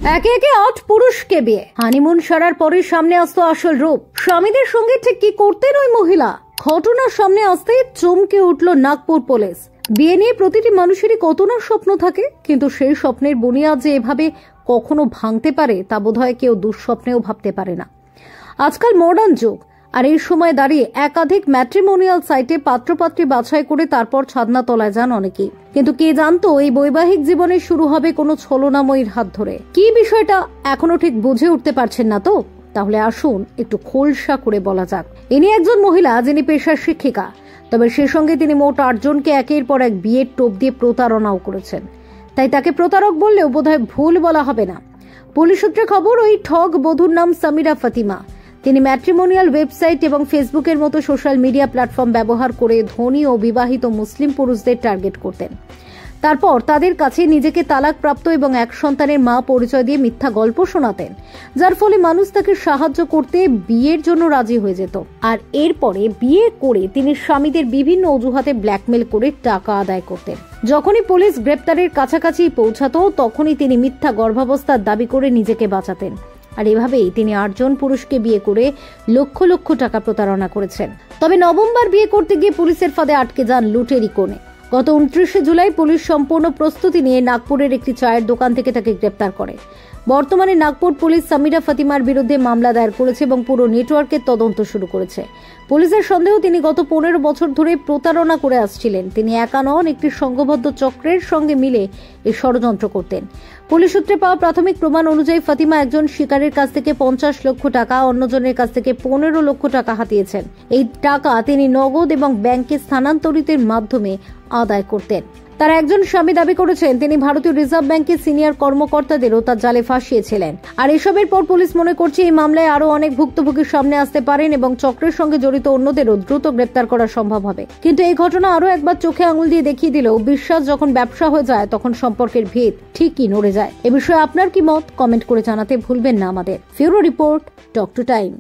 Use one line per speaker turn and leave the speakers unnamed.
একে একে ৮ পুরুষকে বিয়ে, হানিমুন সারার পরে সামনে আসতো আসল রূপ। স্বামীদের সঙ্গে ঠিক কি করতেন ওই মহিলা? ঘটনার সামনে আসতে চমকে উঠল নাগপুর পুলিশ। বিয়ে নিয়ে প্রতিটি মানুষেরই কত না স্বপ্ন থাকে, কিন্তু সেই স্বপ্নের বুনিয়াদ যে এভাবে কখনো ভাঙতে পারে তা বোধহয় কেউ দুঃস্বপ্নেও ভাবতে পারে না। আজকাল মডার্ন যুগ, আর এই সময় দাঁড়িয়ে একাধিক ম্যাট্রিমোনিয়াল সাইটে পাত্রপাত্রী বাছাই করে তারপর ছাদনা তলায় যান অনেকেই। কিন্তু কে জানতো এই বৈবাহিক জীবনে শুরু হবে কোনো ছলনাময়ীর হাত ধরে? কি বিষয়টা এখনো ঠিক বুঝে উঠতে পারছেন না তো? তাহলে আসুন একটু খোলসা করে বলা যাক। ইনি একজন মহিলা যিনি পেশার শিক্ষিকা, তবে সে সঙ্গে তিনি মোট ৮ জনকে একের পর এক বিয়ের টোপ দিয়ে প্রতারণাও করেছেন। তাই তাকে প্রতারক বললেও বোধহয় ভুল বলা হবে না। পুলিশ সূত্রে খবর, ওই ঠগ বধূর নাম সামিরা ফাতিমা। তিনি ম্যাট্রিমোনিয়াল ওয়েবসাইট এবং ফেসবুকের মতো সোশ্যাল মিডিয়া প্ল্যাটফর্ম ব্যবহার করে ধনী ও বিবাহিত মুসলিম পুরুষদের টার্গেট করতেন। তারপর তাদের কাছে নিজেকে তালাকপ্রাপ্ত এবং এক সন্তানের মা পরিচয় দিয়ে মিথ্যা গল্প শোনাতেন, যার ফলে মানুষ তাকে সাহায্য করতে বিয়ের জন্য রাজি হয়ে যেত। আর এরপরে বিয়ে করে তিনি স্বামীদের বিভিন্ন অজুহাতে ব্ল্যাকমেল করে টাকা আদায় করতেন। যখনই পুলিশ গ্রেপ্তারের কাছাকাছি পৌঁছাতো তখনই তিনি মিথ্যা গর্ভাবস্থার দাবি করে নিজেকে বাঁচাতেন। আর এভাবেই তিনি ৮ জন পুরুষকে বিয়ে করে লক্ষ লক্ষ টাকা প্রতারণা করেছেন। তবে নভেম্বর বিয়ে করতে গিয়ে পুলিশের ফাঁদে আটকে যান লুটেরি কোণে। গত ২৯শে জুলাই পুলিশ সম্পূর্ণ প্রস্তুতি নিয়ে নাগপুরের একটি চায়ের দোকান থেকে তাকে গ্রেপ্তার করে। বর্তমানে নাগপুর পুলিশ সামিরা ফাতিমার বিরুদ্ধে মামলা দায়ের করেছে এবং পুরো নেটওয়ার্কের তদন্ত শুরু করেছে। পুলিশের সন্দেহ তিনি গত ১৫ বছর ধরে প্রতারণা করে আসছিলেন। তিনি একা নন, একটি সংঘবদ্ধ চক্রের সঙ্গে মিলে এই ষড়যন্ত্র করতেন। পুলিশ সূত্রে পাওয়া প্রাথমিক প্রমাণ অনুযায়ী ফাতিমা একজন শিকারের কাছ থেকে ৫০ লক্ষ টাকা, অন্যজনের কাছ থেকে ১৫ লক্ষ টাকা হাতিয়েছেন। এই টাকা তিনি নগদ এবং ব্যাংকে স্থানান্তরিতের মাধ্যমে আদায় করতেন। তার একজন স্বামী দাবি করেছেন তিনি ভারতীয় রিজার্ভ ব্যাংকের সিনিয়র কর্মকর্তাদেরও তার জালে ফাঁসিয়েছিলেন। আর এসবের পর পুলিশ মনে করছে এই মামলায় আরো অনেক ভুক্তভোগীর সামনে আসতে পারেন এবং চক্রের সঙ্গে জড়িত অন্যদেরও দ্রুত গ্রেপ্তার করা সম্ভব হবে। কিন্তু এই ঘটনা আরো একবার চোখে আঙুল দিয়ে দেখিয়ে দিল, বিশ্বাস যখন ব্যবসা হয়ে যায় তখন সম্পর্কের ভিত ঠিকই নড়ে যায়। এ বিষয়ে আপনার কি মত? কমেন্ট করে জানাতে ভুলবেন না আমাদের। ফিউরো রিপোর্ট, টক টু টাইম।